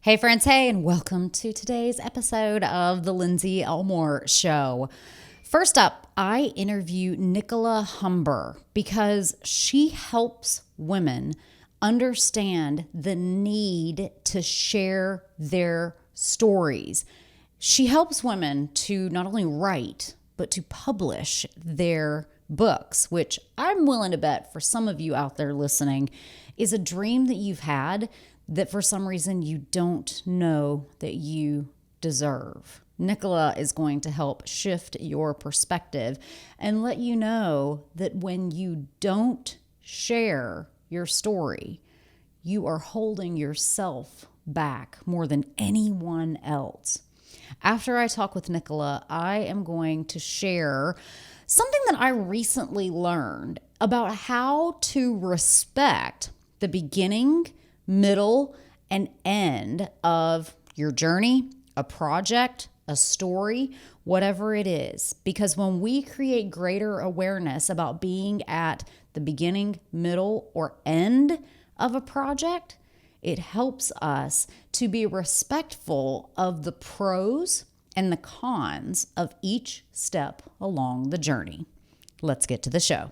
Hey friends, hey, and welcome to today's episode of the Lindsay Elmore Show. First up, I interview Nicola Humber because she helps women understand the need to share their stories. She helps women to not only write, but to publish their books, which I'm willing to bet for some of you out there listening is a dream that you've had that for some reason you don't know that you deserve. Nicola is going to help shift your perspective and let you know that when you don't share your story, you are holding yourself back more than anyone else. After I talk with Nicola, I am going to share something that I recently learned about how to respect the beginning, middle, and end of your journey, a project, a story, whatever it is. Because when we create greater awareness about being at the beginning, middle, or end of a project, it helps us to be respectful of the pros and the cons of each step along the journey. Let's get to the show.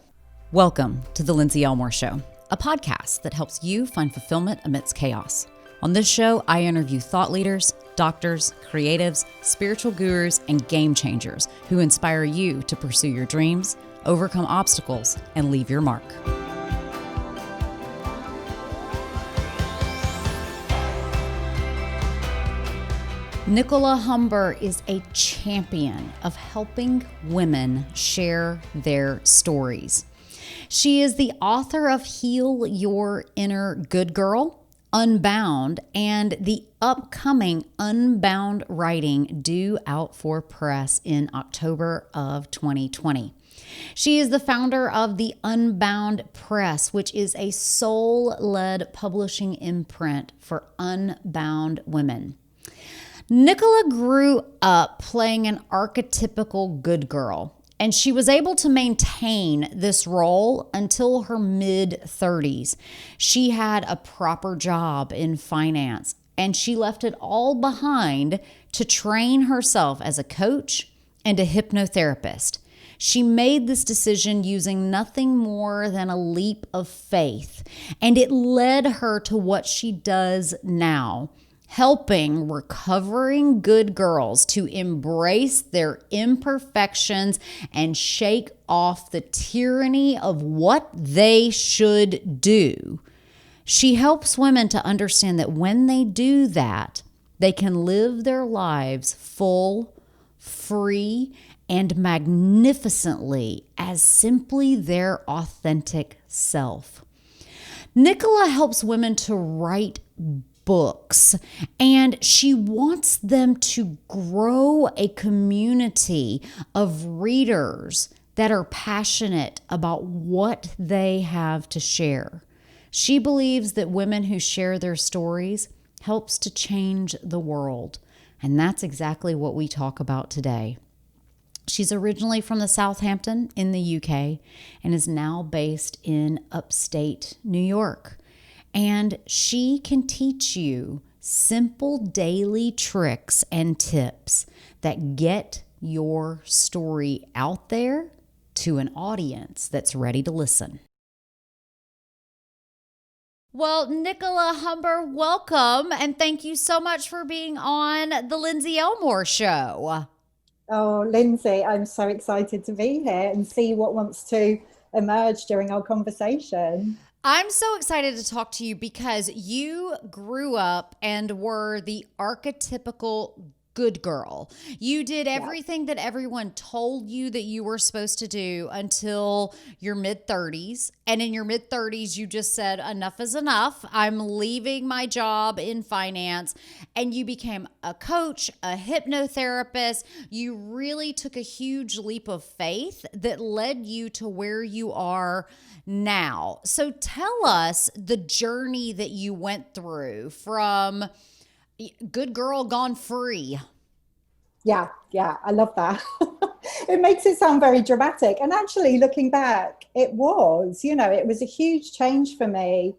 Welcome to the Lindsay Elmore Show, a podcast that helps you find fulfillment amidst chaos. On this show, I interview thought leaders, doctors, creatives, spiritual gurus, and game changers who inspire you to pursue your dreams, overcome obstacles, and leave your mark. Nicola Humber is a champion of helping women share their stories. She is the author of Heal Your Inner Good Girl, Unbound, and the upcoming Unbound writing due out for press in October of 2020. She is the founder of the Unbound Press, which is a soul-led publishing imprint for unbound women. Nicola grew up playing an archetypical good girl, and she was able to maintain this role until her mid-30s. She had a proper job in finance, and she left it all behind to train herself as a coach and a hypnotherapist. She made this decision using nothing more than a leap of faith, and it led her to what she does now, helping recovering good girls to embrace their imperfections and shake off the tyranny of what they should do. She helps women to understand that when they do that, they can live their lives full, free, and magnificently as simply their authentic self. Nicola helps women to write books, and she wants them to grow a community of readers that are passionate about what they have to share. She believes that women who share their stories helps to change the world, and that's exactly what we talk about today. She's originally from the Southampton in the UK and is now based in upstate New York. And she can teach you simple daily tricks and tips that get your story out there to an audience that's ready to listen. Well, Nicola Humber, welcome, and thank you so much for being on the Lindsay Elmore Show. Oh, Lindsay, I'm so excited to be here and see what wants to emerge during our conversation. I'm so excited to talk to you because you grew up and were the archetypical good girl. You did everything that everyone told you that you were supposed to do until your mid-30s. And in your mid-30s, you just said, enough is enough. I'm leaving my job in finance. And you became a coach, a hypnotherapist. You really took a huge leap of faith that led you to where you are now. So tell us the journey that you went through from good girl gone free. Yeah, I love that. It makes it sound very dramatic. And actually, looking back, it was a huge change for me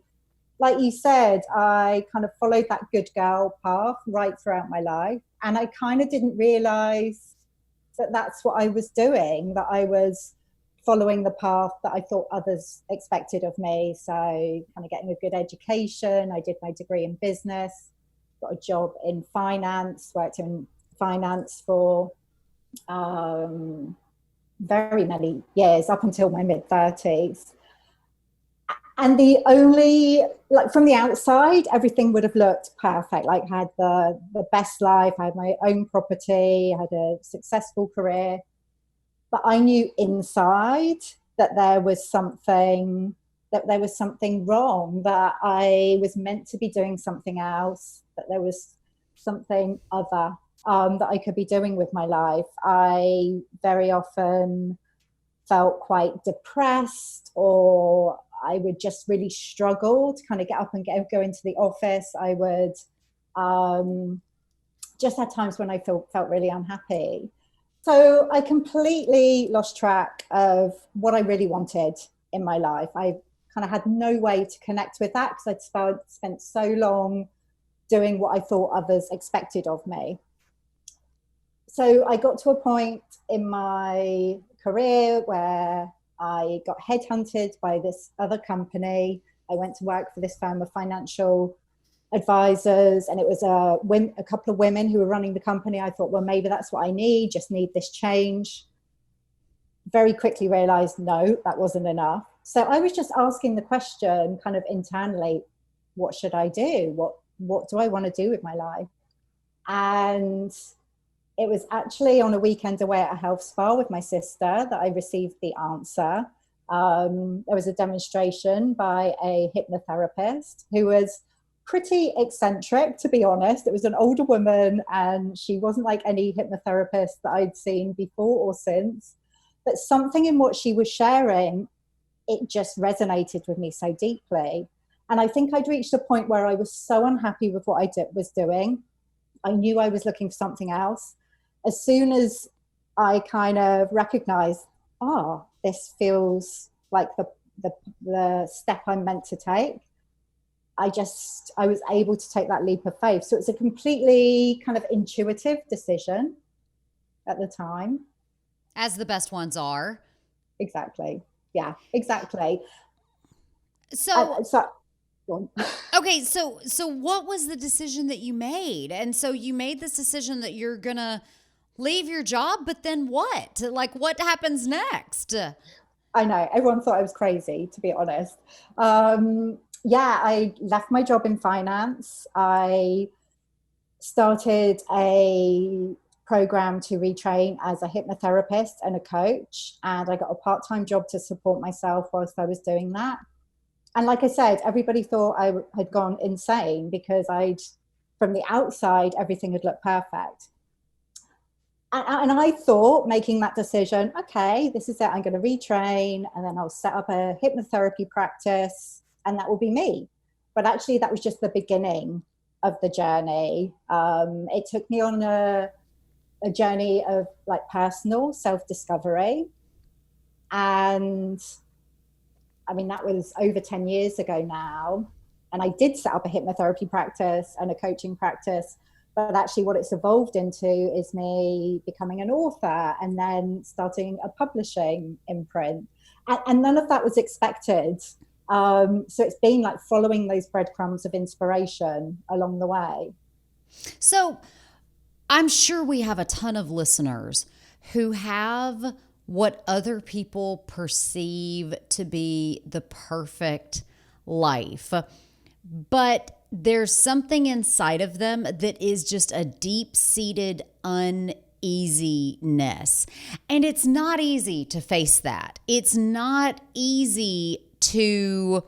like you said, I kind of followed that good girl path right throughout my life. And I kind of didn't realize that that's what I was doing, that I was following the path that I thought others expected of me. So, kind of getting a good education. I did my degree in business, got a job in finance, worked in finance for very many years, up until my mid 30s. And the only, like from the outside, everything would have looked perfect. Like I had the best life, I had my own property, I had a successful career. But I knew inside that there was something wrong, that I was meant to be doing something else, that there was something other that I could be doing with my life. I very often felt quite depressed, or I would just really struggle to kind of get up and go into the office. I would just had times when I felt really unhappy. So I completely lost track of what I really wanted in my life. I kind of had no way to connect with that because I'd spent so long doing what I thought others expected of me. So I got to a point in my career where I got headhunted by this other company. I went to work for this firm of financial advisors, and it was a couple of women who were running the company. I thought, well, maybe that's what I need, just need this change. Very quickly realized, no, that wasn't enough. So I was just asking the question kind of internally, what should I do? What do I want to do with my life? And it was actually on a weekend away at a health spa with my sister that I received the answer. There was a demonstration by a hypnotherapist who was pretty eccentric, to be honest. It was an older woman, and she wasn't like any hypnotherapist that I'd seen before or since. But something in what she was sharing, it just resonated with me so deeply. And I think I'd reached a point where I was so unhappy with what I was doing. I knew I was looking for something else. As soon as I kind of recognized, this feels like the step I'm meant to take, I was able to take that leap of faith. So it's a completely kind of intuitive decision at the time. As the best ones are. Exactly. Yeah, exactly. So okay, so what was the decision that you made? And so you made this decision that you're gonna leave your job, but then what? Like, what happens next? I know, everyone thought I was crazy, to be honest. I left my job in finance. I started a program to retrain as a hypnotherapist and a coach, and I got a part-time job to support myself whilst I was doing that. And like I said, everybody thought I had gone insane because from the outside, everything had looked perfect. And I thought, making that decision, okay, this is it, I'm going to retrain, and then I'll set up a hypnotherapy practice, and that will be me. But actually, that was just the beginning of the journey. It took me on a journey of like personal self-discovery. And I mean, that was over 10 years ago now. And I did set up a hypnotherapy practice and a coaching practice. But actually what it's evolved into is me becoming an author and then starting a publishing imprint. And none of that was expected. So it's been like following those breadcrumbs of inspiration along the way. So I'm sure we have a ton of listeners who have what other people perceive to be the perfect life, but there's something inside of them that is just a deep-seated uneasiness. And it's not easy to face that. It's not easy to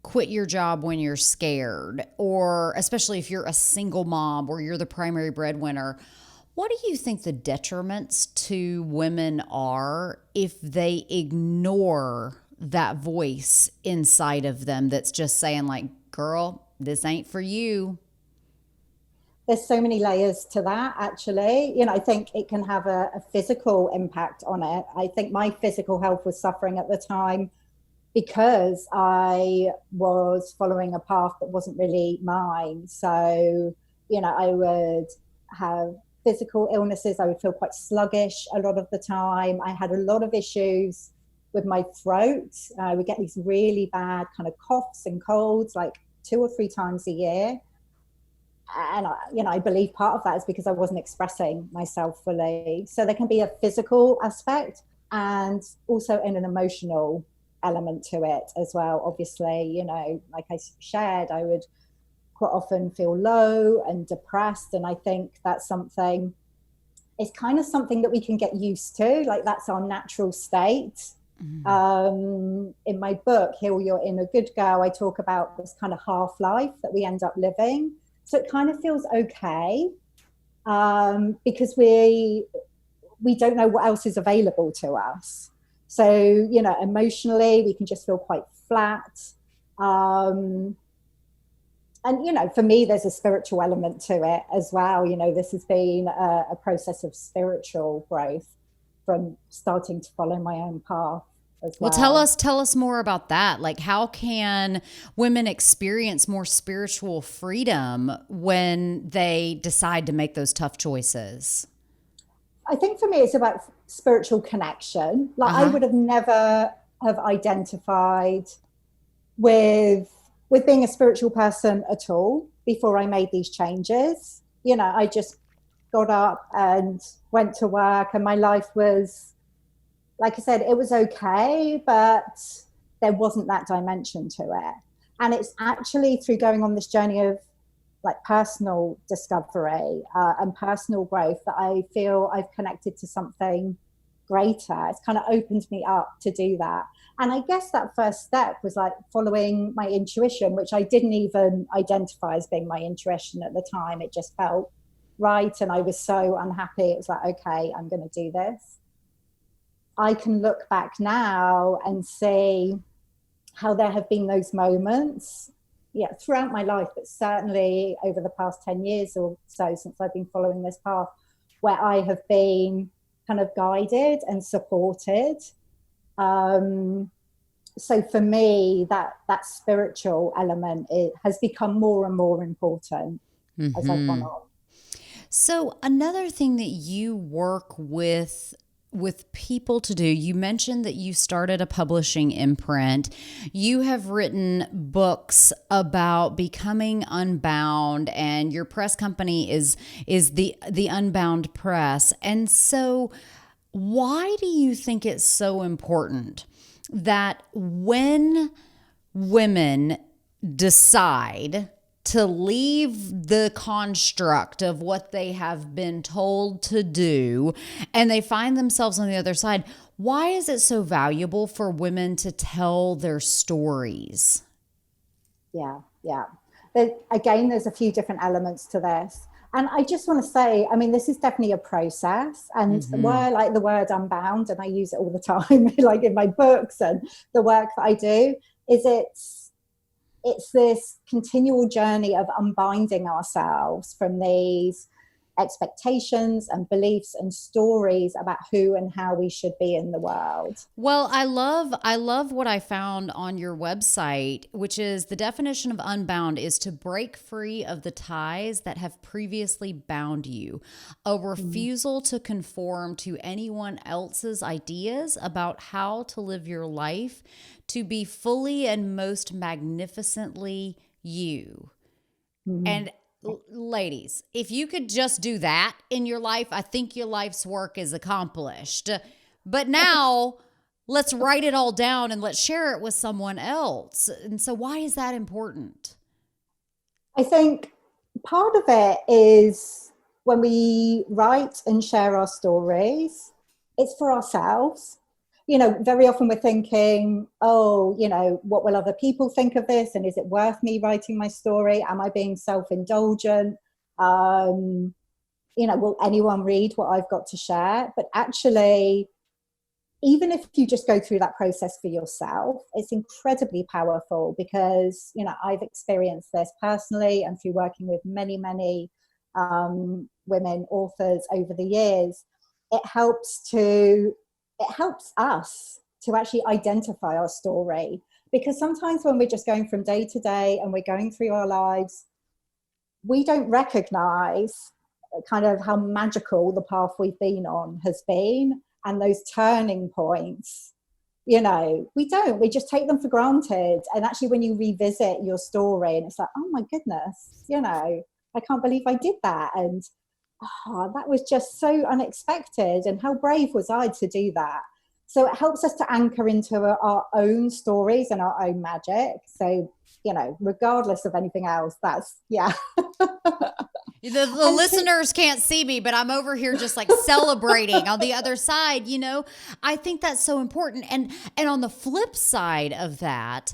quit your job when you're scared, or especially if you're a single mom or you're the primary breadwinner. What do you think the detriments to women are if they ignore that voice inside of them that's just saying like, girl, this ain't for you? There's so many layers to that, actually. I think it can have a physical impact on it. I think my physical health was suffering at the time because I was following a path that wasn't really mine. So, I would have physical illnesses. I would feel quite sluggish a lot of the time. I had a lot of issues with my throat. I would get these really bad kind of coughs and colds like 2 or 3 times a year. And I believe part of that is because I wasn't expressing myself fully. So there can be a physical aspect and also an emotional element to it as well. Obviously, like I shared, I would quite often feel low and depressed, and I think that's something, it's kind of something that we can get used to, like that's our natural state. In my book, Heal Your Inner Good Girl, I talk about this kind of half-life that we end up living. So it kind of feels okay, because we don't know what else is available to us. So, emotionally, we can just feel quite flat. And, for me, there's a spiritual element to it as well. This has been a process of spiritual growth from starting to follow my own path as well. Well, tell us more about that. Like, how can women experience more spiritual freedom when they decide to make those tough choices? I think for me, it's about spiritual connection. Like, I would have never have identified with being a spiritual person at all before I made these changes. I just got up and went to work, and my life was, like I said, it was okay, but there wasn't that dimension to it. And it's actually through going on this journey of like personal discovery and personal growth that I feel I've connected to something greater. It's kind of opened me up to do that. And I guess that first step was like following my intuition, which I didn't even identify as being my intuition at the time. It just felt right. And I was so unhappy. It was like, okay, I'm going to do this. I can look back now and see how there have been those moments, throughout my life, but certainly over the past 10 years or so since I've been following this path, where I have been kind of guided and supported. So for me, that spiritual element has become more and more important as I've gone on. So another thing that you work with people to do, you mentioned that you started a publishing imprint. You have written books about becoming unbound, and your press company is the Unbound Press. And so why do you think it's so important that when women decide to leave the construct of what they have been told to do and they find themselves on the other side, why is it so valuable for women to tell their stories? Yeah. Again, there's a few different elements to this. And I just want to say, I mean, this is definitely a process. And why I like the word unbound, and I use it all the time, like in my books and the work that I do, is it's this continual journey of unbinding ourselves from these expectations and beliefs and stories about who and how we should be in the world. Well, I love what I found on your website, which is the definition of unbound is to break free of the ties that have previously bound you, a refusal to conform to anyone else's ideas about how to live your life, to be fully and most magnificently you. And ladies, if you could just do that in your life, I think your life's work is accomplished. But now let's write it all down and let's share it with someone else. And so why is that important? I think part of it is when we write and share our stories, it's for ourselves. Very often we're thinking, oh, what will other people think of this? And is it worth me writing my story? Am I being self-indulgent? Will anyone read what I've got to share? But actually, even if you just go through that process for yourself, it's incredibly powerful because, I've experienced this personally and through working with many, many women authors over the years. It helps us to actually identify our story. Because sometimes when we're just going from day to day and we're going through our lives, we don't recognize kind of how magical the path we've been on has been, and those turning points, we just take them for granted. And actually when you revisit your story and it's like, oh my goodness, I can't believe I did that, and that was just so unexpected, and how brave was I to do that. So it helps us to anchor into our own stories and our own magic. So regardless of anything else, that's The listeners can't see me, but I'm over here just like celebrating on the other side. I think that's so important. And on the flip side of that,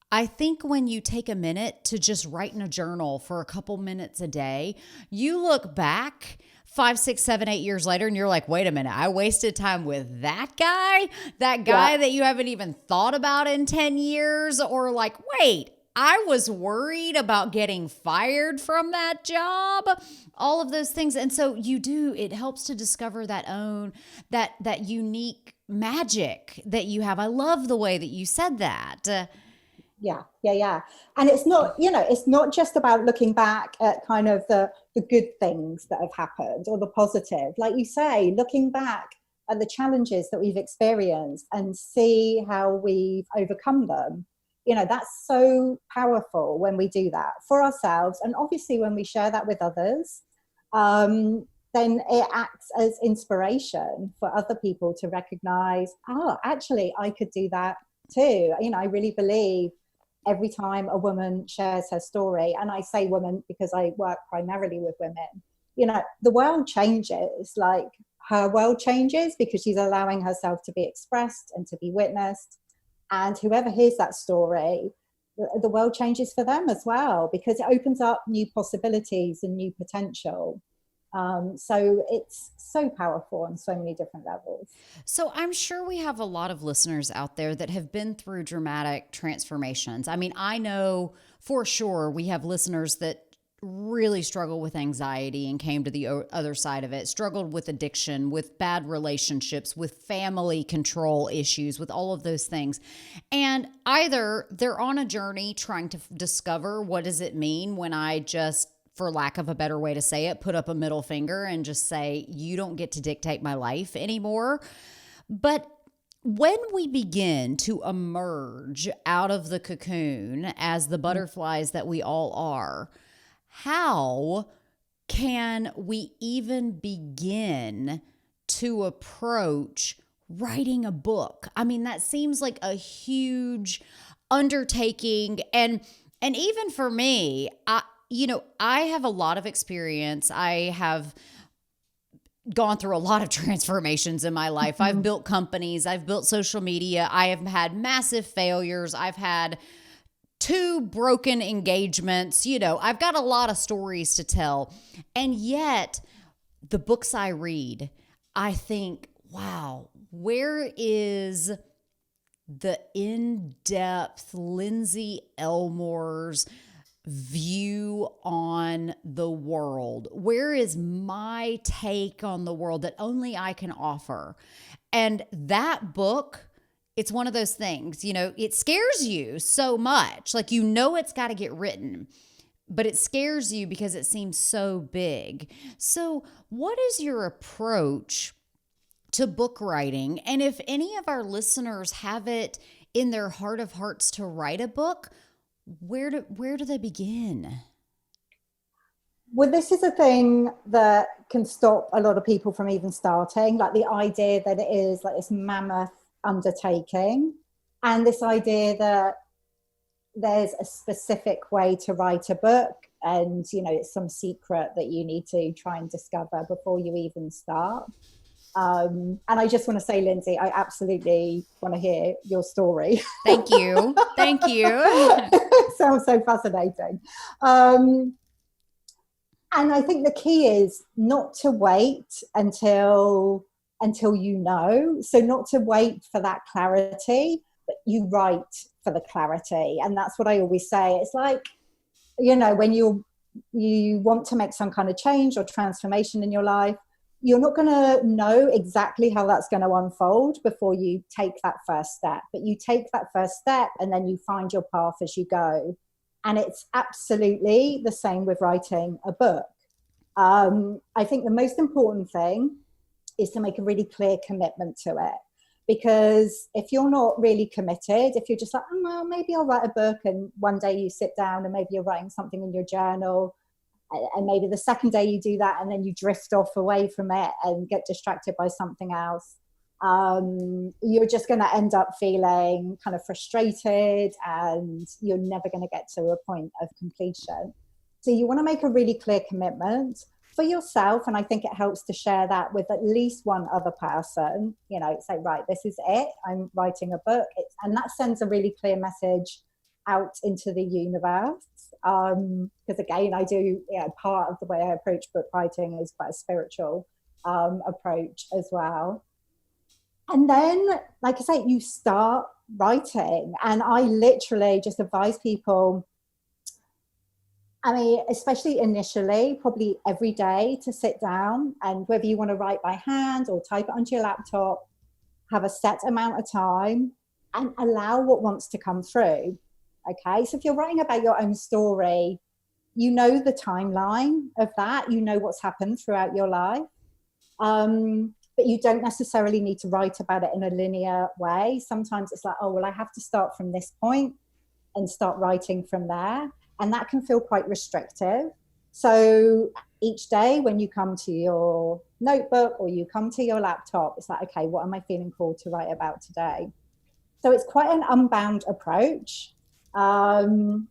I think when you take a minute to just write in a journal for a couple minutes a day, you look back 5, 6, 7, 8 years later and you're like, wait a minute, I wasted time with that guy that you haven't even thought about in 10 years, or like, wait, I was worried about getting fired from that job, all of those things. And so it helps to discover that unique magic that you have. I love the way that you said that. Yeah. And it's not just about looking back at kind of the good things that have happened or the positive. Like you say, looking back at the challenges that we've experienced and see how we've overcome them. That's so powerful when we do that for ourselves. And obviously when we share that with others, then it acts as inspiration for other people to recognize, actually, I could do that too. I really believe every time a woman shares her story, and I say woman because I work primarily with women, the world changes. Like, her world changes because she's allowing herself to be expressed and to be witnessed. And whoever hears that story, the world changes for them as well, because it opens up new possibilities and new potential. So it's so powerful on so many different levels. So I'm sure we have a lot of listeners out there that have been through dramatic transformations. I mean, I know for sure we have listeners that really struggle with anxiety and came to the other side of it, struggled with addiction, with bad relationships, with family control issues, with all of those things. And either they're on a journey trying to discover, what does it mean when I just, for lack of a better way to say it, put up a middle finger and just say, you don't get to dictate my life anymore. But when we begin to emerge out of the cocoon as the butterflies that we all are, how can we even begin to approach writing a book? I mean, that seems like a huge undertaking. And even for me, I have a lot of experience. I have gone through a lot of transformations in my life. I've built companies. I've built social media. I have had massive failures. I've had 2 broken engagements. I've got a lot of stories to tell. And yet, the books I read, I think, wow, where is the in-depth Lindsay Elmore's view on the world? Where is my take on the world that only I can offer? And that book, it's one of those things, it scares you so much. Like, it's got to get written, but it scares you because it seems so big. So what is your approach to book writing? And if any of our listeners have it in their heart of hearts to write a book, where do they begin? Well, this is a thing that can stop a lot of people from even starting, like the idea that it is like this mammoth undertaking, and this idea that there's a specific way to write a book, and it's some secret that you need to try and discover before you even start. And I just want to say, Lindsay, I absolutely want to hear your story. Thank you. Sounds so fascinating. And I think the key is not to wait until so not to wait for that clarity, but you write for the clarity. And that's what I always say. It's like, when you want to make some kind of change or transformation in your life, you're not going to know exactly how that's going to unfold before you take that first step. But you take that first step and then you find your path as you go. And it's absolutely the same with writing a book. I think the most important thing is to make a really clear commitment to it. Because if you're not really committed, if you're just like, oh, well, maybe I'll write a book, and one day you sit down and maybe you're writing something in your journal, and maybe the second day you do that and then you drift off away from it and get distracted by something else, you're just going to end up feeling kind of frustrated, and you're never going to get to a point of completion. So you want to make a really clear commitment for yourself, and I think it helps to share that with at least one other person. Say, right, this is it, I'm writing a book. And that sends a really clear message out into the universe, because again, I do, part of the way I approach book writing is quite a spiritual approach as well. And then, like I say, you start writing, and I literally just advise people, I mean, especially initially, probably every day, to sit down, and whether you want to write by hand or type it onto your laptop, have a set amount of time and allow what wants to come through. Okay, so if you're writing about your own story, you know the timeline of that, you know what's happened throughout your life, but you don't necessarily need to write about it in a linear way. Sometimes it's like, oh, well, I have to start from this point and start writing from there, and that can feel quite restrictive. So each day when you come to your notebook or you come to your laptop, it's like, okay, what am I feeling called to write about today? So it's quite an unbound approach. And,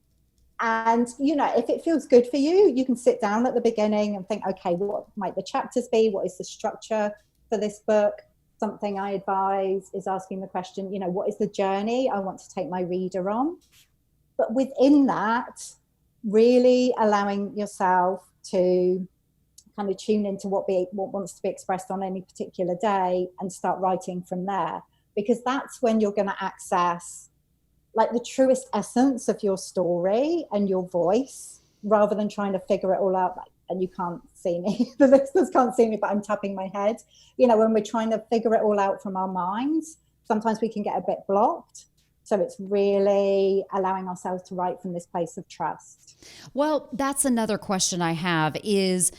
if it feels good for you, you can sit down at the beginning and think, okay, what might the chapters be? What is the structure for this book? Something I advise is asking the question, what is the journey I want to take my reader on? But within that, really allowing yourself to kind of tune into what wants to be expressed on any particular day and start writing from there. Because that's when you're going to access like the truest essence of your story and your voice, rather than trying to figure it all out. And you can't see me, the listeners can't see me, but I'm tapping my head. When we're trying to figure it all out from our minds, sometimes we can get a bit blocked. So it's really allowing ourselves to write from this place of trust. Well, that's another question I have is,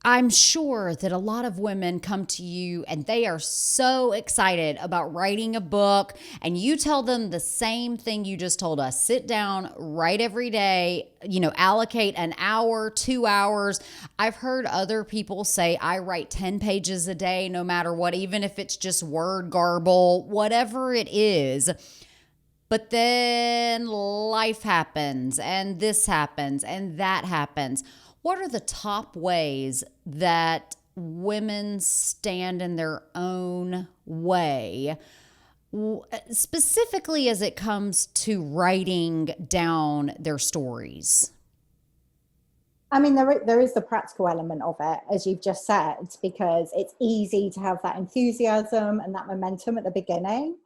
I'm sure that a lot of women come to you and they are so excited about writing a book, and you tell them the same thing you just told us. Sit down, write every day, allocate an hour, 2 hours. I've heard other people say, I write 10 pages a day, no matter what, even if it's just word garble, whatever it is. But then life happens, and this happens, and that happens. What are the top ways that women stand in their own way, specifically as it comes to writing down their stories? I mean, there is the practical element of it, as you've just said, because it's easy to have that enthusiasm and that momentum at the beginning.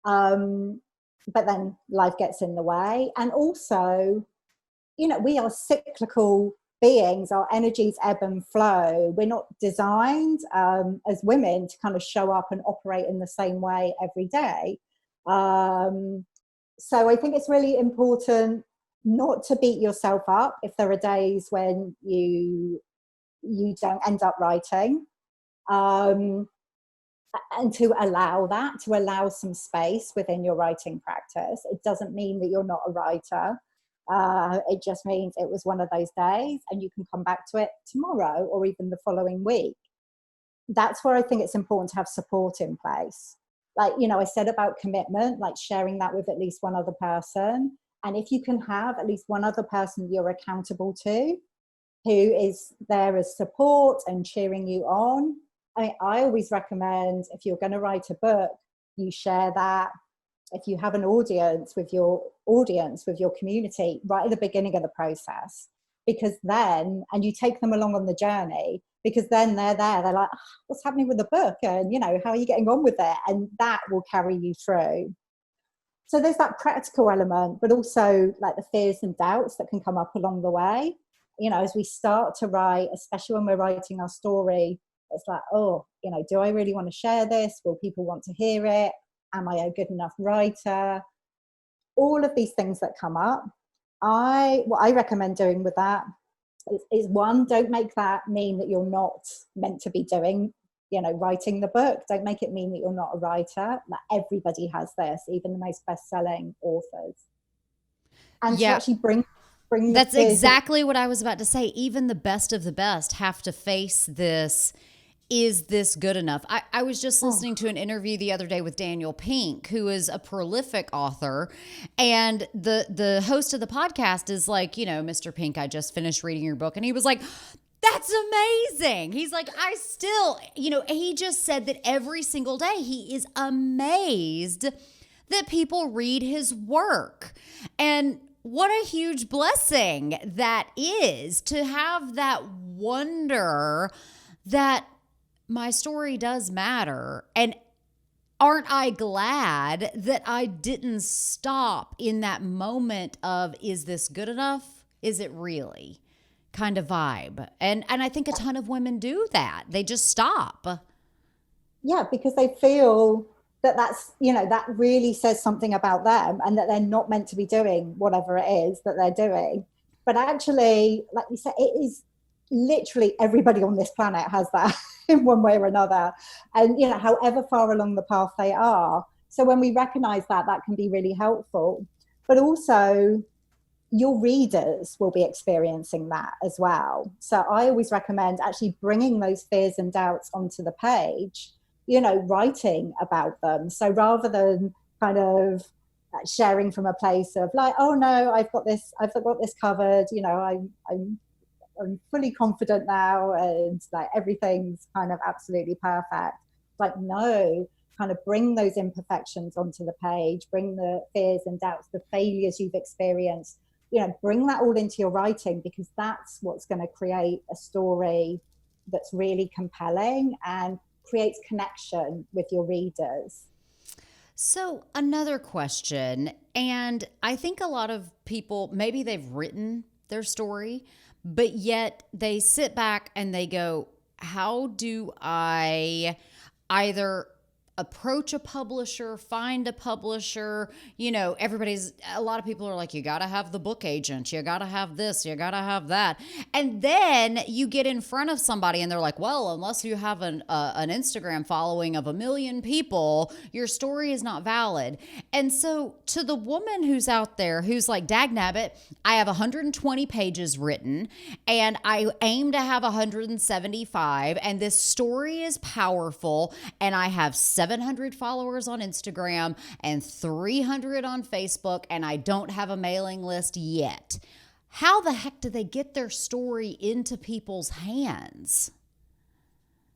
But then life gets in the way. And also, we are cyclical beings, our energies ebb and flow. We're not designed as women to kind of show up and operate in the same way every day. So I think it's really important not to beat yourself up if there are days when you don't end up writing, and to allow some space within your writing practice. It doesn't mean that you're not a writer. It just means it was one of those days, and you can come back to it tomorrow or even the following week. That's where I think it's important to have support in place. Like, I said about commitment, like sharing that with at least one other person. And if you can have at least one other person you're accountable to, who is there as support and cheering you on. I always recommend, if you're going to write a book, you share that. If you have an audience with your community right at the beginning of the process, because then, and you take them along on the journey, because then they're like, oh, what's happening with the book? And, how are you getting on with it? And that will carry you through. So there's that practical element, but also like the fears and doubts that can come up along the way. As we start to write, especially when we're writing our story, It's like, oh, do I really want to share this? Will people want to hear it? Am I a good enough writer? All of these things that come up. What I recommend doing with that is one, don't make that mean that you're not meant to be doing, writing the book. Don't make it mean that you're not a writer. That everybody has this, even the most best-selling authors. And to actually bring that's exactly what I was about to say. Even the best of the best have to face this. Is this good enough? I was just listening to an interview the other day with Daniel Pink, who is a prolific author. And the host of the podcast is like, Mr. Pink, I just finished reading your book. And he was like, that's amazing. He's like, I still, he just said that every single day he is amazed that people read his work. And what a huge blessing that is to have that wonder that my story does matter. And aren't I glad that I didn't stop in that moment of, is this good enough? Is it really? Kind of vibe. And I think a ton of women do that. They just stop. Yeah, because they feel that's, that really says something about them and that they're not meant to be doing whatever it is that they're doing. But actually, like you said, it is literally everybody on this planet has that in one way or another. And, however far along the path they are. So when we recognize that can be really helpful. But also, your readers will be experiencing that as well. So I always recommend actually bringing those fears and doubts onto the page, writing about them. So rather than kind of sharing from a place of like, oh no, I've got this covered, I'm fully confident now and like everything's kind of absolutely perfect. Like, no, kind of bring those imperfections onto the page, bring the fears and doubts, the failures you've experienced, bring that all into your writing, because that's what's going to create a story that's really compelling and creates connection with your readers. So another question, and I think a lot of people, maybe they've written their story, but yet they sit back and they go, how do I either approach a publisher, find a publisher? A lot of people are like, you got to have the book agent, you got to have this, you got to have that. And then you get in front of somebody and they're like, well, unless you have an Instagram following of 1 million people, your story is not valid. And so to the woman who's out there who's like, dagnabbit, I have 120 pages written and I aim to have 175, and this story is powerful, and I have 700 followers on Instagram and 300 on Facebook, and I don't have a mailing list yet. How the heck do they get their story into people's hands?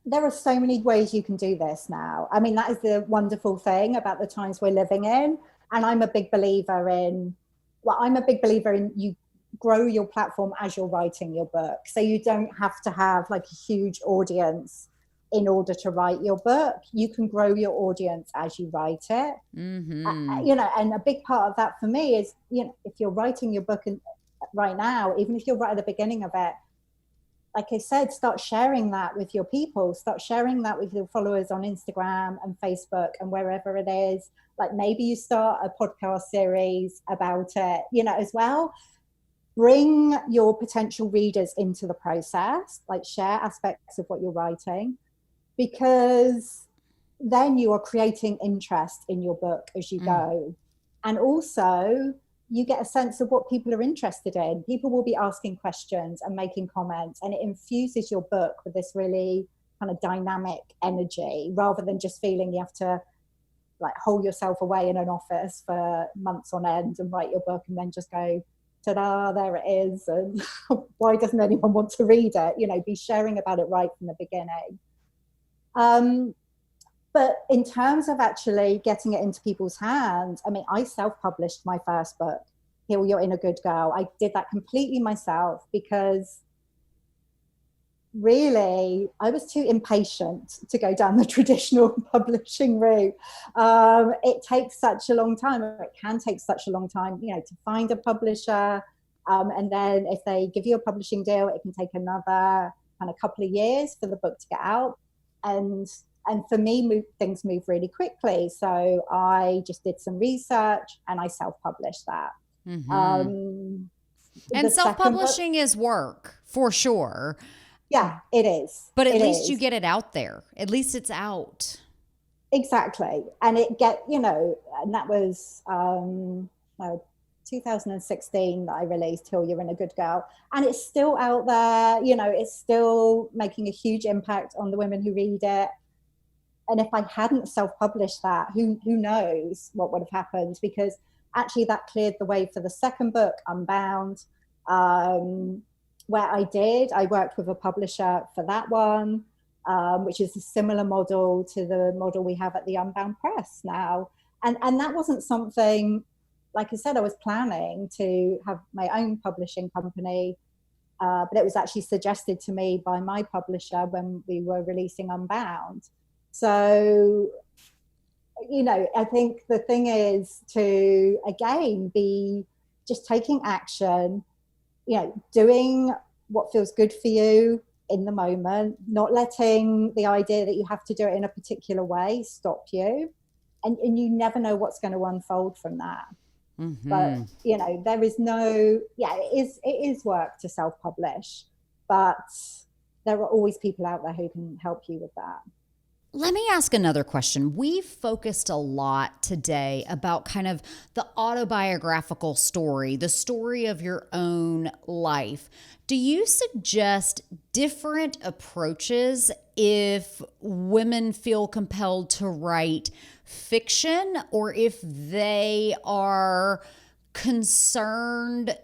There are so many ways you can do this now. I mean, that is the wonderful thing about the times we're living in. And I'm a big believer in you grow your platform as you're writing your book. So you don't have to have like a huge audience in order to write your book. You can grow your audience as you write it. Mm-hmm. And a big part of that for me is, if you're writing your book right now, even if you're right at the beginning of it, like I said, start sharing that with your people, start sharing that with your followers on Instagram and Facebook and wherever it is. Like maybe you start a podcast series about it, as well. Bring your potential readers into the process, like share aspects of what you're writing, because then you are creating interest in your book as you go. And also you get a sense of what people are interested in. People will be asking questions and making comments, and it infuses your book with this really kind of dynamic energy, rather than just feeling you have to like hold yourself away in an office for months on end and write your book and then just go, ta-da, there it is, and why doesn't anyone want to read it? Be sharing about it right from the beginning. But in terms of actually getting it into people's hands, I mean, I self-published my first book, Heal Your Inner Good Girl. I did that completely myself because really I was too impatient to go down the traditional publishing route. It takes such a long time, or it can take such a long time, to find a publisher. And then if they give you a publishing deal, it can take another kind of couple of years for the book to get out. and for me, things move really quickly. So I just did some research and I self-published that. And The second book, self-publishing is work for sure. yeah, it is. But at It least you is. get it out there. At least it's out. Exactly. And and that was 2016 that I released Till You're in a Good Girl. And it's still out there, it's still making a huge impact on the women who read it. And if I hadn't self-published that, who knows what would have happened? Because actually that cleared the way for the second book, Unbound, where I worked with a publisher for that one, which is a similar model to the model we have at the Unbound Press now. And that wasn't something, like I said, I was planning to have my own publishing company, but it was actually suggested to me by my publisher when we were releasing Unbound. So, I think the thing is to, again, be just taking action, doing what feels good for you in the moment, not letting the idea that you have to do it in a particular way stop you. And you never know what's going to unfold from that. But, there is it is work to self-publish, but there are always people out there who can help you with that. Let me ask another question. We've focused a lot today about kind of the autobiographical story, the story of your own life. Do you suggest different approaches if women feel compelled to write fiction, or if they are concerned,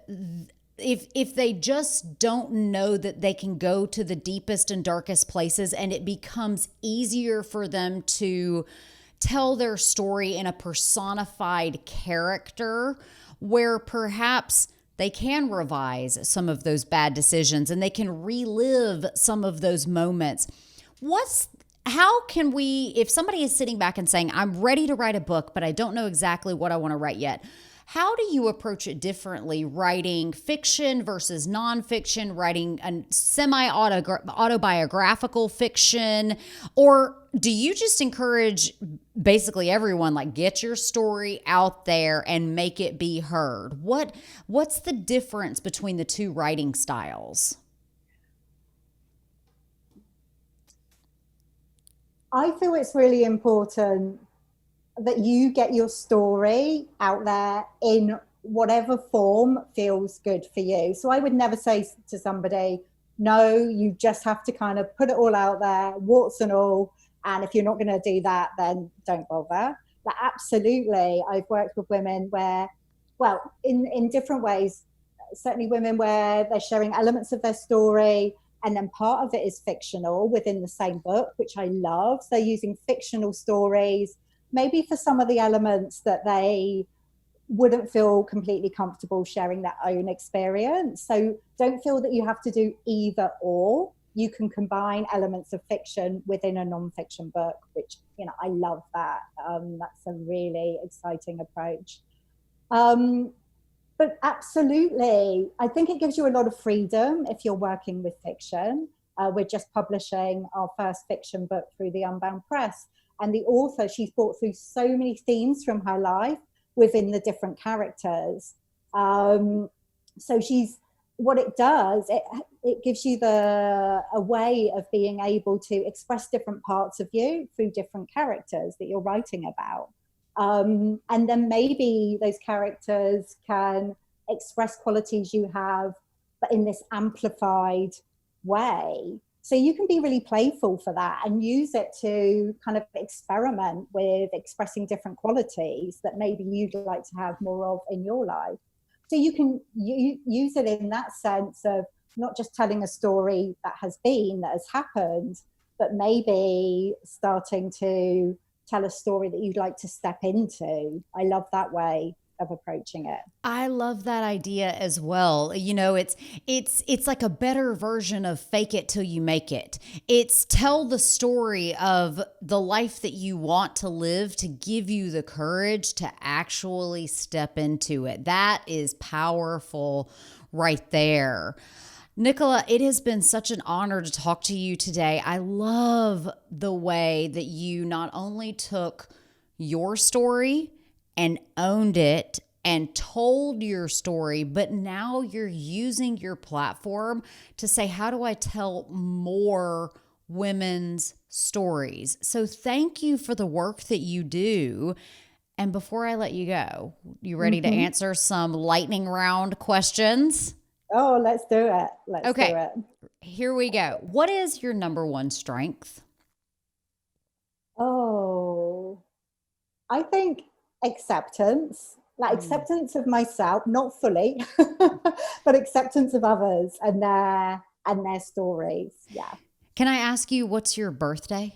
if they just don't know that they can go to the deepest and darkest places, and it becomes easier for them to tell their story in a personified character where perhaps they can revise some of those bad decisions and they can relive some of those moments? How can we, if somebody is sitting back and saying, I'm ready to write a book, but I don't know exactly what I want to write yet, how do you approach it differently, writing fiction versus nonfiction, writing a semi-autobiographical fiction? Or do you just encourage basically everyone, like, get your story out there and make it be heard? What's the difference between the two writing styles? I feel it's really important that you get your story out there in whatever form feels good for you. So I would never say to somebody, no, you just have to kind of put it all out there, warts and all. And if you're not going to do that, then don't bother. But absolutely, I've worked with women where, well, in different ways, certainly women where they're sharing elements of their story, and then part of it is fictional within the same book, which I love. So using fictional stories, maybe for some of the elements that they wouldn't feel completely comfortable sharing their own experience. So don't feel that you have to do either or. You can combine elements of fiction within a nonfiction book, which, I love that. That's a really exciting approach. But absolutely, I think it gives you a lot of freedom if you're working with fiction. We're just publishing our first fiction book through the Unbound Press. And the author, she's brought through so many themes from her life within the different characters. So what it does, it gives you a way of being able to express different parts of you through different characters that you're writing about. And then maybe those characters can express qualities you have, but in this amplified way. So you can be really playful for that and use it to kind of experiment with expressing different qualities that maybe you'd like to have more of in your life. So you can use it in that sense of not just telling a story that has happened, but maybe starting to tell a story that you'd like to step into. I love that way of approaching it. I love that idea as well. It's like a better version of fake it till you make it. It's tell the story of the life that you want to live to give you the courage to actually step into it. That is powerful right there. Nicola, it has been such an honor to talk to you today. I love the way that you not only took your story and owned it and told your story, but now you're using your platform to say, how do I tell more women's stories? So thank you for the work that you do. And before I let you go, you ready to answer some lightning round questions? Oh, let's do it. Let's do Okay, it. here we go. What is your number one strength? Oh, I think acceptance, like acceptance of myself, not fully, but acceptance of others and their stories. Yeah. Can I ask you, what's your birthday?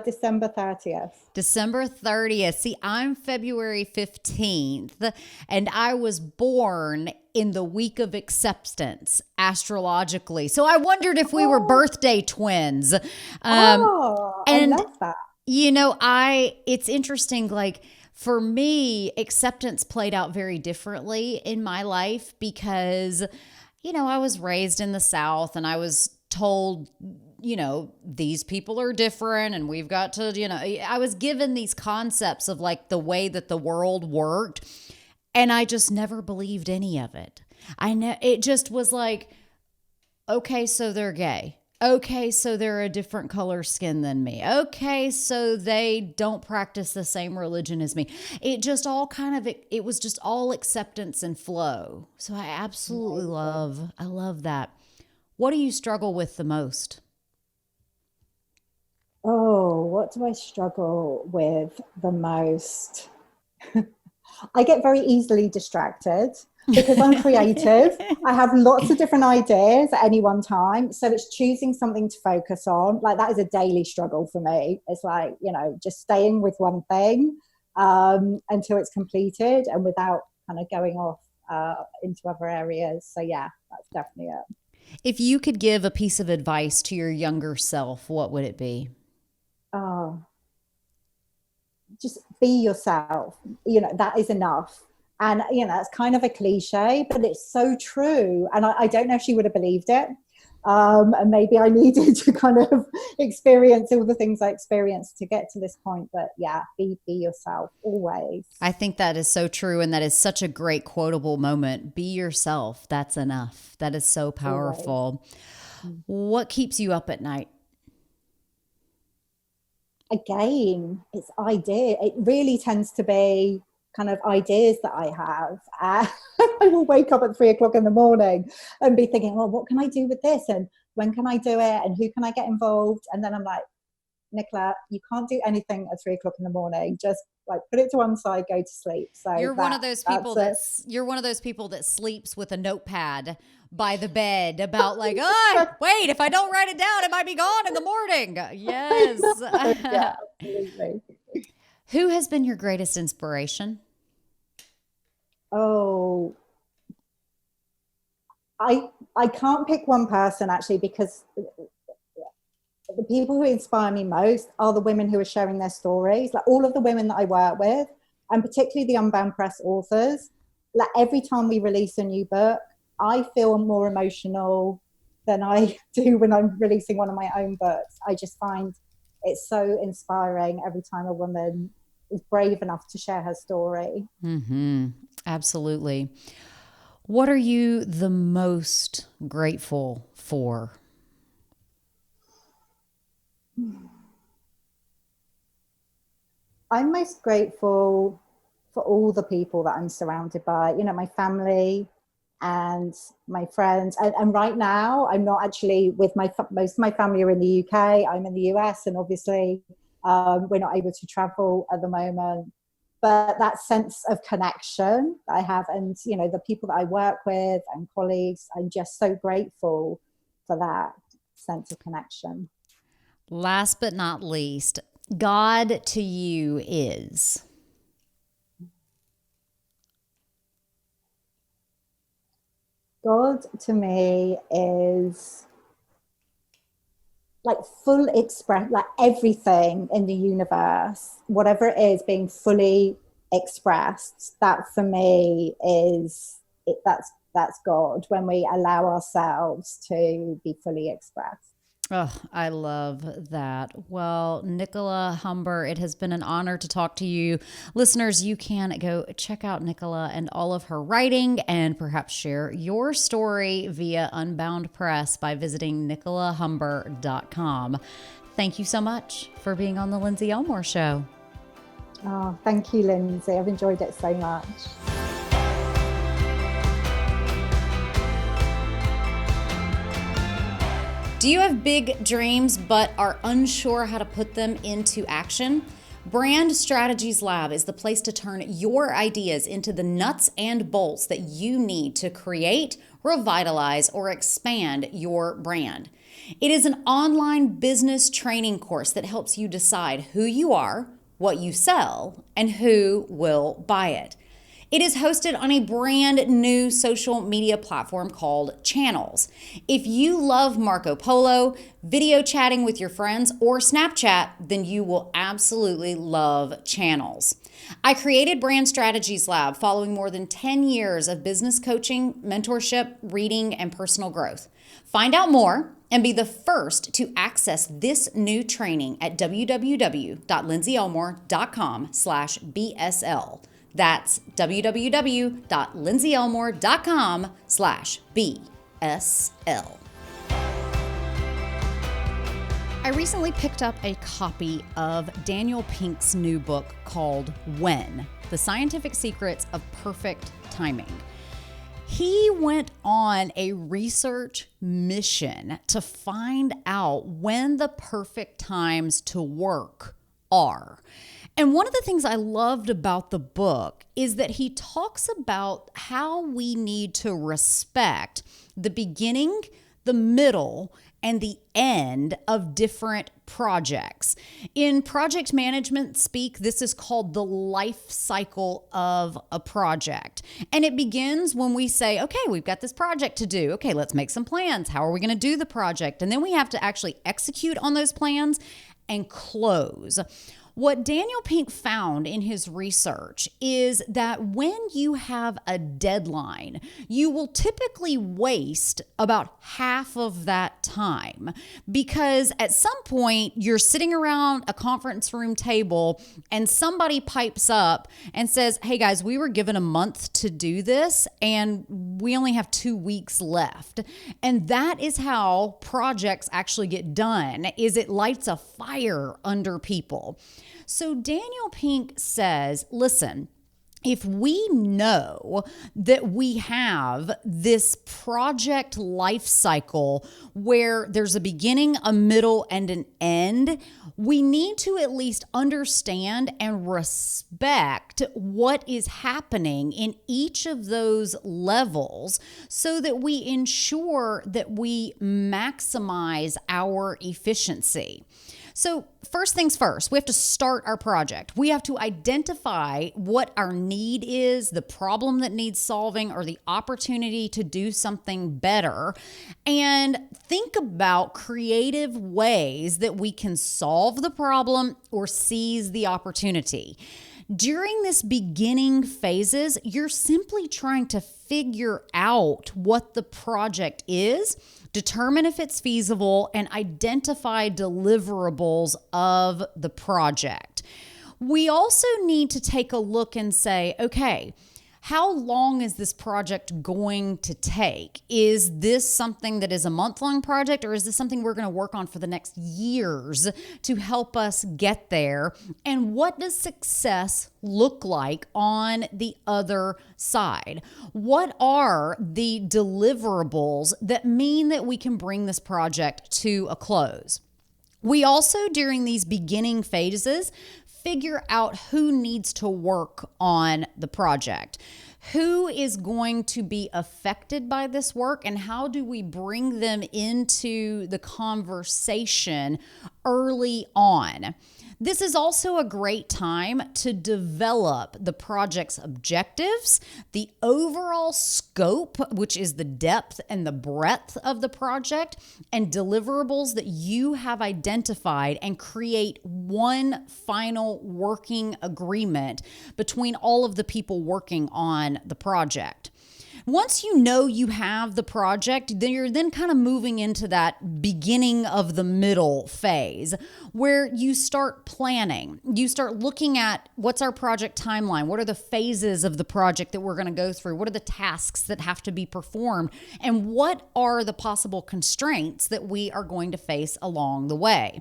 December 30th. December 30th. See, I'm February 15th, and I was born in the week of acceptance astrologically. So I wondered if we were birthday twins. I And love that. it's interesting, like for me, acceptance played out very differently in my life because, I was raised in the South and I was told, these people are different and we've got to, I was given these concepts of like the way that the world worked. And I just never believed any of it. It just was like, okay, so they're gay. Okay, so they're a different color skin than me. Okay, so they don't practice the same religion as me. It just all it was just all acceptance and flow. So I love that. What do you struggle with the most? Oh, what do I struggle with the most? I get very easily distracted because I'm creative. I have lots of different ideas at any one time. So it's choosing something to focus on. Like that is a daily struggle for me. It's like, just staying with one thing until it's completed and without kind of going off into other areas. So yeah, that's definitely it. If you could give a piece of advice to your younger self, what would it be? Oh, just be yourself. That is enough. And it's kind of a cliche, but it's so true. And I don't know if she would have believed it. And maybe I needed to kind of experience all the things I experienced to get to this point. But yeah, be yourself always. I think that is so true. And that is such a great quotable moment. Be yourself. That's enough. That is so powerful. Always. What keeps you up at night? Again, it's idea. It really tends to be kind of ideas that I have. I will wake up at 3 o'clock in the morning and be thinking, well, what can I do with this? And when can I do it? And who can I get involved? And then I'm like, Nicola, you can't do anything at 3 o'clock in the morning. Just like put it to one side, go to sleep. So you're one of those people that sleeps with a notepad by the bed about like, oh, wait, if I don't write it down, it might be gone in the morning. Yes. Yeah, absolutely. Who has been your greatest inspiration? Oh, I can't pick one person actually, because the people who inspire me most are the women who are sharing their stories. Like all of the women that I work with, and particularly the Unbound Press authors, like every time we release a new book, I feel more emotional than I do when I'm releasing one of my own books. I just find it's so inspiring every time a woman is brave enough to share her story. Mm-hmm. Absolutely. What are you the most grateful for? I'm most grateful for all the people that I'm surrounded by, my family and my friends. And right now, I'm not actually with most of my family are in the UK. I'm in the US, and obviously we're not able to travel at the moment. But that sense of connection that I have, and the people that I work with and colleagues, I'm just so grateful for that sense of connection. Last but not least, God to you is? God to me is like full express, like everything in the universe, whatever it is being fully expressed. That for me is that's that's God, when we allow ourselves to be fully expressed. Oh, I love that. Well, Nicola Humber, it has been an honor to talk to you. Listeners, you can go check out Nicola and all of her writing and perhaps share your story via Unbound Press by visiting nicolahumber.com. Thank you so much for being on the Lindsay Elmore Show. Oh, thank you, Lindsay. I've enjoyed it so much. Do you have big dreams but are unsure how to put them into action? Brand Strategies Lab is the place to turn your ideas into the nuts and bolts that you need to create, revitalize, or expand your brand. It is an online business training course that helps you decide who you are, what you sell, and who will buy it. It is hosted on a brand new social media platform called Channels. If you love Marco Polo, video chatting with your friends, or Snapchat, then you will absolutely love Channels. I created Brand Strategies Lab following more than 10 years of business coaching, mentorship, reading, and personal growth. Find out more and be the first to access this new training at www.lindsayelmore.com/BSL. That's www.lindsayelmore.com/BSL. I recently picked up a copy of Daniel Pink's new book called When: The Scientific Secrets of Perfect Timing. He went on a research mission to find out when the perfect times to work are. And one of the things I loved about the book is that he talks about how we need to respect the beginning, the middle, and the end of different projects. In project management speak, this is called the life cycle of a project. And it begins when we say, okay, we've got this project to do. Okay, let's make some plans. How are we going to do the project? And then we have to actually execute on those plans and close. What Daniel Pink found in his research is that when you have a deadline, you will typically waste about half of that time, because at some point you're sitting around a conference room table and somebody pipes up and says, hey guys, we were given a month to do this and we only have 2 weeks left. And that is how projects actually get done, is it lights a fire under people. So Daniel Pink says, listen, if we know that we have this project life cycle where there's a beginning, a middle, and an end, we need to at least understand and respect what is happening in each of those levels so that we ensure that we maximize our efficiency. So first things first, we have to start our project. We have to identify what our need is, the problem that needs solving, or the opportunity to do something better, and think about creative ways that we can solve the problem or seize the opportunity. During this beginning phases, you're simply trying to figure out what the project is, determine if it's feasible, and identify deliverables of the project. We also need to take a look and say, okay, how long is this project going to take? Is this something that is a month-long project, or is this something we're going to work on for the next years to help us get there? And what does success look like on the other side? What are the deliverables that mean that we can bring this project to a close? We also, during these beginning phases, figure out who needs to work on the project. Who is going to be affected by this work, and how do we bring them into the conversation early on? This is also a great time to develop the project's objectives, the overall scope, which is the depth and the breadth of the project, and deliverables that you have identified, and create one final working agreement between all of the people working on the project. Once you know you have the project, then you're kind of moving into that beginning of the middle phase where you start planning. You start looking at what's our project timeline? What are the phases of the project that we're going to go through? What are the tasks that have to be performed? And what are the possible constraints that we are going to face along the way?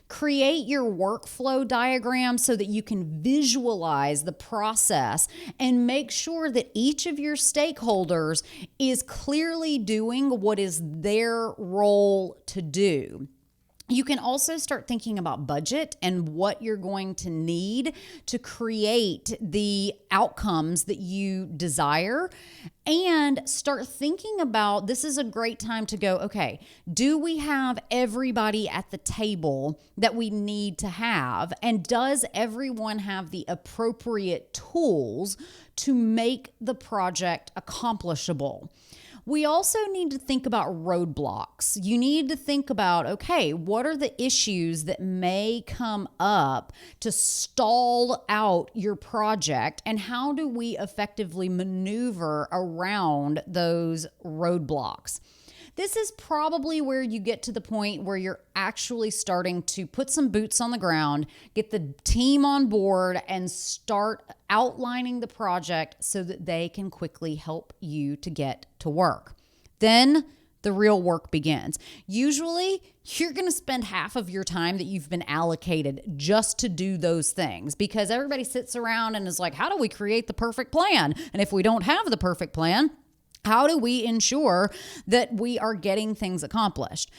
Create your workflow diagram so that you can visualize the process and make sure that each of your stakeholders is clearly doing what is their role to do. You can also start thinking about budget and what you're going to need to create the outcomes that you desire, and start thinking about, this is a great time to go, okay, do we have everybody at the table that we need to have? And does everyone have the appropriate tools to make the project accomplishable? We also need to think about roadblocks. You need to think about, okay, what are the issues that may come up to stall out your project, and how do we effectively maneuver around those roadblocks? This is probably where you get to the point where you're actually starting to put some boots on the ground, get the team on board, and start outlining the project so that they can quickly help you to get to work. Then the real work begins. Usually, you're going to spend half of your time that you've been allocated just to do those things, because everybody sits around and is like, how do we create the perfect plan? And if we don't have the perfect plan, how do we ensure that we are getting things accomplished?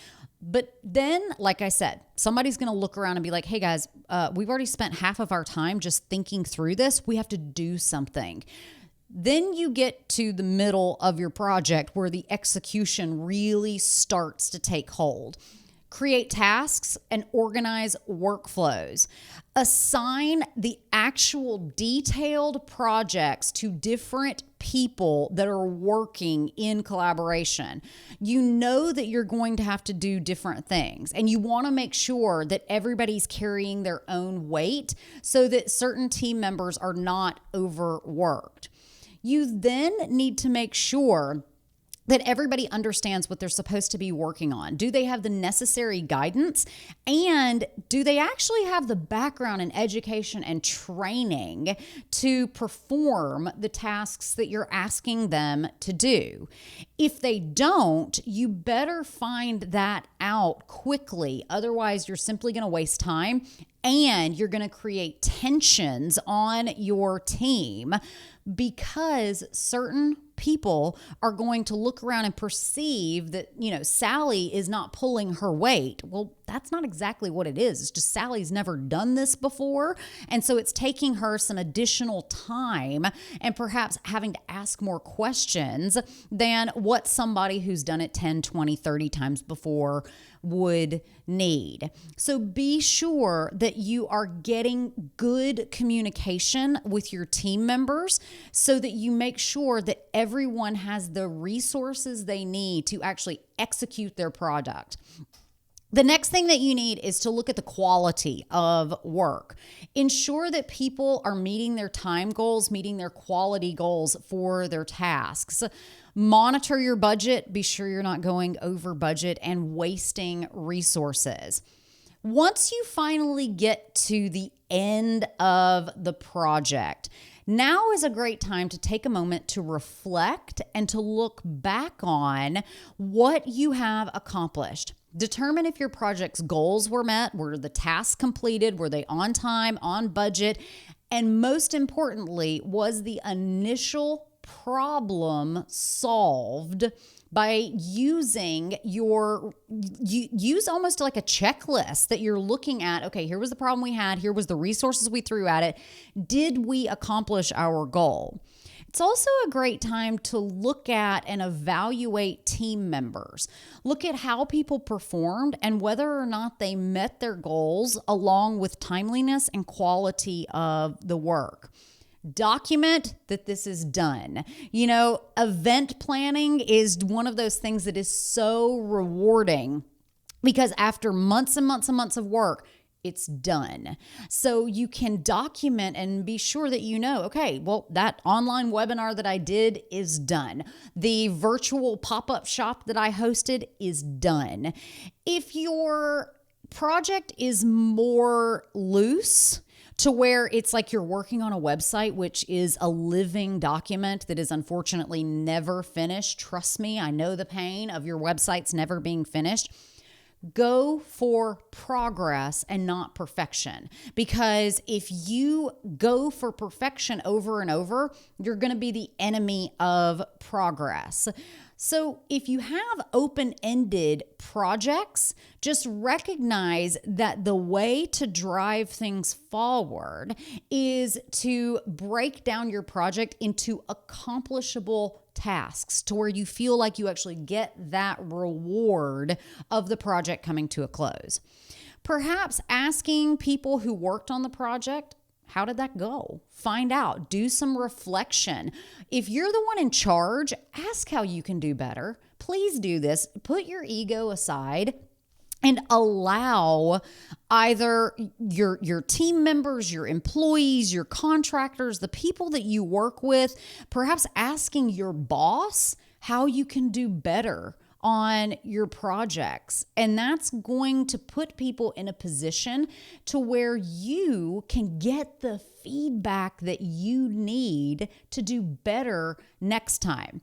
But then, like I said, somebody's going to look around and be like, hey guys, we've already spent half of our time just thinking through this. We have to do something. Then you get to the middle of your project where the execution really starts to take hold. Create tasks and organize workflows. Assign the actual detailed projects to different people that are working in collaboration. You know that you're going to have to do different things, and you want to make sure that everybody's carrying their own weight so that certain team members are not overworked. You then need to make sure that everybody understands what they're supposed to be working on. Do they have the necessary guidance? And do they actually have the background and education and training to perform the tasks that you're asking them to do? If they don't, you better find that out quickly. Otherwise, you're simply going to waste time, and you're going to create tensions on your team, because certain people are going to look around and perceive that, Sally is not pulling her weight. Well, that's not exactly what it is. It's just Sally's never done this before. And so it's taking her some additional time and perhaps having to ask more questions than what somebody who's done it 10, 20, 30 times before would need. So be sure that you are getting good communication with your team members so that you make sure that everyone has the resources they need to actually execute their product. The next thing that you need is to look at the quality of work. Ensure that people are meeting their time goals, meeting their quality goals for their tasks. Monitor your budget. Be sure you're not going over budget and wasting resources. Once you finally get to the end of the project, now is a great time to take a moment to reflect and to look back on what you have accomplished. Determine if your project's goals were met, were the tasks completed, were they on time, on budget, and most importantly, was the initial problem solved by using use almost like a checklist that you're looking at. Okay, here was the problem we had. Here was the resources we threw at it. Did we accomplish our goal? It's also a great time to look at and evaluate team members. Look at how people performed and whether or not they met their goals, along with timeliness and quality of the work. Document that this is done. Event planning is one of those things that is so rewarding, because after months and months and months of work, it's done. So you can document and be sure that you know, okay, well, that online webinar that I did is done. The virtual pop-up shop that I hosted is done. If your project is more loose, to where it's like you're working on a website, which is a living document that is unfortunately never finished. Trust me, I know the pain of your websites never being finished. Go for progress and not perfection. Because if you go for perfection over and over, you're going to be the enemy of progress. So if you have open-ended projects, just recognize that the way to drive things forward is to break down your project into accomplishable tasks to where you feel like you actually get that reward of the project coming to a close. Perhaps asking people who worked on the project, how did that go? Find out. Do some reflection. If you're the one in charge, ask how you can do better. Please do this. Put your ego aside and allow either your team members, your employees, your contractors, the people that you work with, perhaps asking your boss how you can do better on your projects. And that's going to put people in a position to where you can get the feedback that you need to do better next time.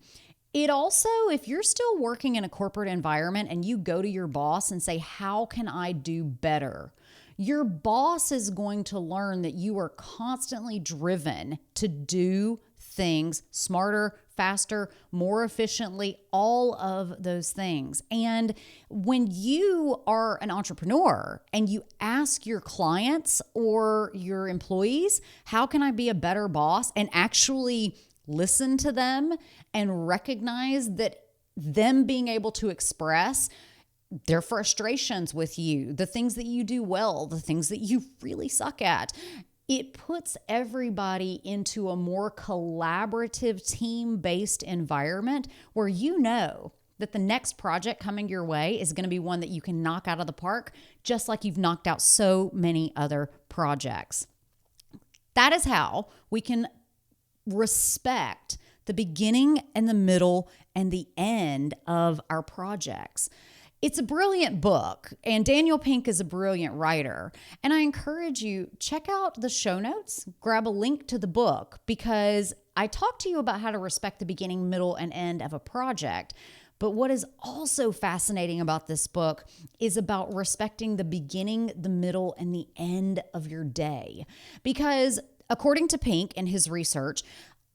It also, if you're still working in a corporate environment and you go to your boss and say, how can I do better? Your boss is going to learn that you are constantly driven to do things smarter, faster, more efficiently, all of those things. And when you are an entrepreneur and you ask your clients or your employees, how can I be a better boss, and actually listen to them and recognize that them being able to express their frustrations with you, the things that you do well, the things that you really suck at, it puts everybody into a more collaborative, team-based environment where you know that the next project coming your way is going to be one that you can knock out of the park, just like you've knocked out so many other projects. That is how we can respect the beginning and the middle and the end of our projects. It's a brilliant book, and Daniel Pink is a brilliant writer. And I encourage you, check out the show notes, grab a link to the book, because I talked to you about how to respect the beginning, middle, and end of a project. But what is also fascinating about this book is about respecting the beginning, the middle, and the end of your day. Because according to Pink and his research,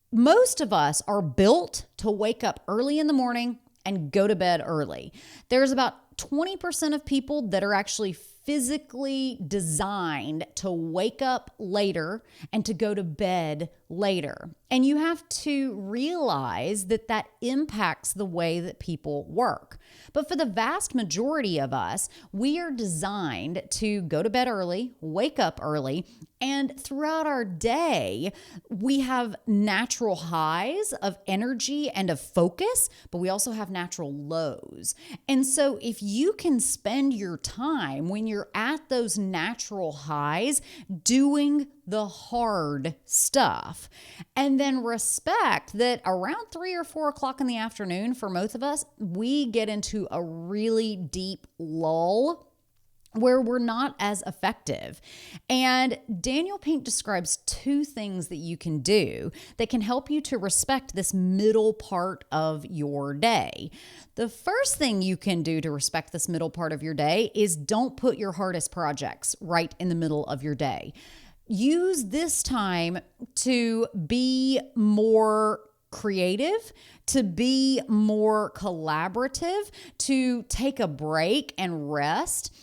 most of us are built to wake up early in the morning and go to bed early. There's about 20% of people that are actually physically designed to wake up later and to go to bed later. And you have to realize that that impacts the way that people work. But for the vast majority of us, we are designed to go to bed early, wake up early, and throughout our day, we have natural highs of energy and of focus, but we also have natural lows. And so if you can spend your time when you're at those natural highs doing the hard stuff, and then respect that around 3 or 4 o'clock in the afternoon, for most of us, we get into a really deep lull where we're not as effective. And Daniel Pink describes 2 things that you can do that can help you to respect this middle part of your day. The first thing you can do to respect this middle part of your day is don't put your hardest projects right in the middle of your day. Use this time to be more creative, to be more collaborative, to take a break and rest.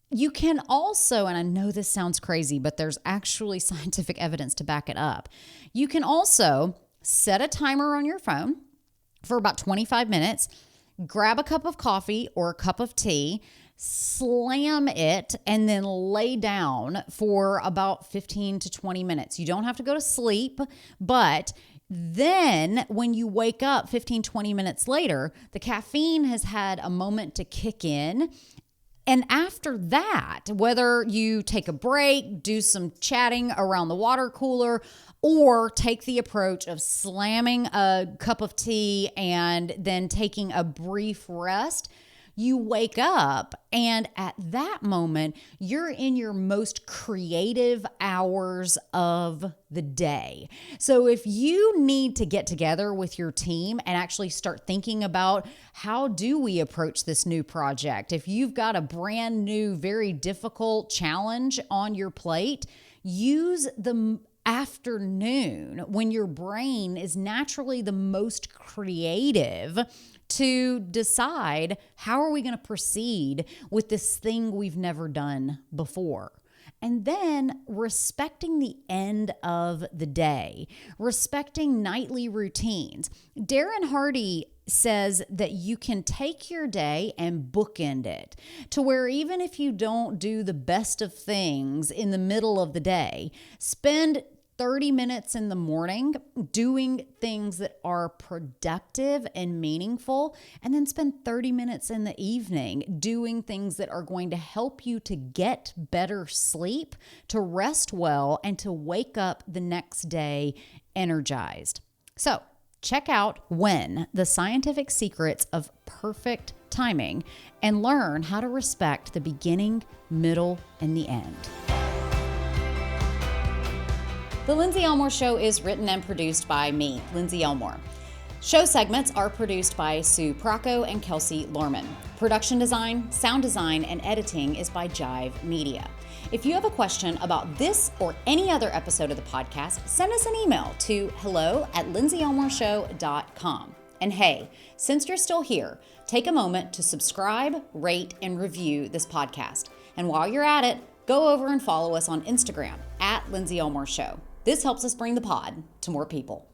You can also, and I know this sounds crazy, but there's actually scientific evidence to back it up. You can also set a timer on your phone for about 25 minutes, grab a cup of coffee or a cup of tea, slam it, and then lay down for about 15 to 20 minutes. You don't have to go to sleep, but then when you wake up 15, 20 minutes later, the caffeine has had a moment to kick in. And after that, whether you take a break, do some chatting around the water cooler, or take the approach of slamming a cup of tea and then taking a brief rest, you wake up, and at that moment, you're in your most creative hours of the day. So if you need to get together with your team and actually start thinking about how do we approach this new project, if you've got a brand new, very difficult challenge on your plate, use the afternoon when your brain is naturally the most creative to decide how are we going to proceed with this thing we've never done before. And then respecting the end of the day, respecting nightly routines. Darren Hardy says that you can take your day and bookend it to where even if you don't do the best of things in the middle of the day, spend 30 minutes in the morning doing things that are productive and meaningful, and then spend 30 minutes in the evening doing things that are going to help you to get better sleep, to rest well, and to wake up the next day energized. So check out When, the Scientific Secrets of Perfect Timing, and learn how to respect the beginning, middle, and the end. The Lindsay Elmore Show is written and produced by me, Lindsay Elmore. Show segments are produced by Sue Procco and Kelsey Lorman. Production design, sound design, and editing is by Jive Media. If you have a question about this or any other episode of the podcast, send us an email to hello@lindsayelmoreshow.com. And hey, since you're still here, take a moment to subscribe, rate, and review this podcast. And while you're at it, go over and follow us on Instagram @Lindsay Elmore Show. This helps us bring the pod to more people.